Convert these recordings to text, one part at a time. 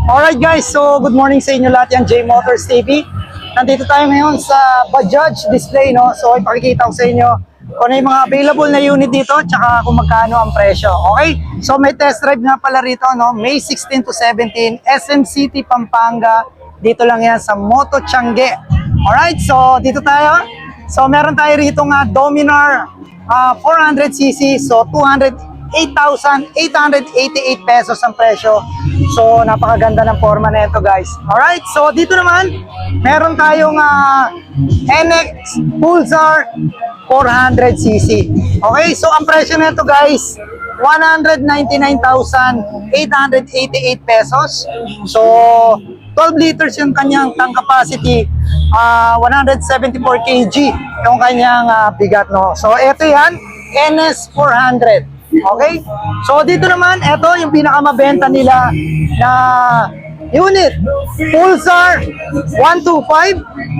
Alright guys, so good morning sa inyo lahat, yan J Motors TV. Nandito tayo ngayon sa Bajaj display, no? So ipakikita ko sa inyo kung ano yung mga available na unit dito tsaka kung magkano ang presyo. Okay? So may test drive nga pala rito, no? May 16 to 17, SM City, Pampanga. Dito lang yan sa Moto Changi. Alright, so dito tayo. So meron tayo rito nga Dominar 400cc, so 8,888 pesos ang presyo. So napakaganda ng forma na ito guys. Alright, so dito naman meron tayong NX Pulsar 400cc. Okay, so ang presyo na ito guys 199,888 pesos. So 12 liters yung kanyang tank capacity, 174 kg yung kanyang bigat, no? So ito yan, NS 400. Okay? So dito naman, ito yung pinakamabenta nila na unit. Pulsar 125.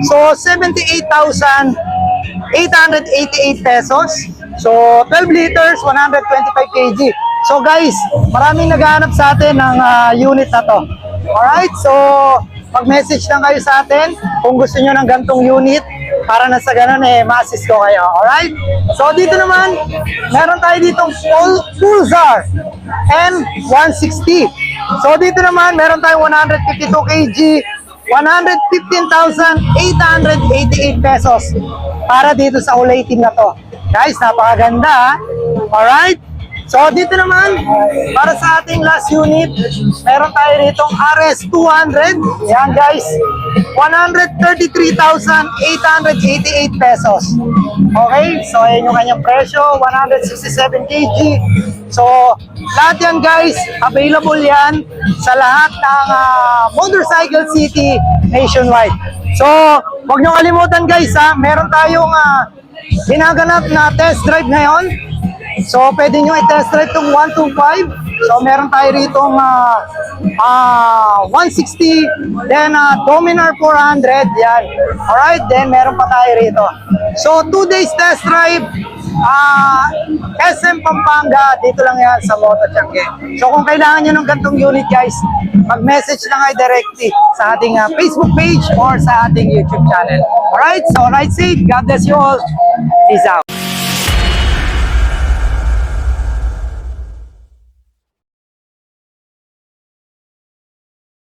So 78,888 pesos. So 12 liters, 125 kg. So guys, maraming naghahanap sa atin ng unit na to. Alright, so mag-message lang kayo sa atin kung gusto nyo ng gantong unit para na sa ganun ma-assist ko kayo. Alright, so dito naman meron tayo ditong Pulsar M160. So dito naman meron tayong 152 kg, 115,888 pesos para dito sa kulay itim na to. Guys, napakaganda. Alright, so dito naman, para sa ating last unit, meron tayo ditong RS200. Yan guys, 133,888 pesos. Okay, so ayan yung kanyang presyo, 167 kg. So lahat yan guys, available yan sa lahat ng Motorcycle City nationwide. So huwag nyo kalimutan guys meron tayong ginaganap na test drive ngayon. So, pwede nyo i-test drive itong 125. So, meron tayo rito 160. Then, Dominar 400. Yan. Alright, then meron pa tayo rito. So, 2 days test drive. SM Pampanga. Dito lang yan sa Moto Changi. So, kung kailangan nyo ng gantong unit, guys, mag-message lang kayo directly sa ating Facebook page or sa ating YouTube channel. Alright, so ride safe. God bless you all. Peace out.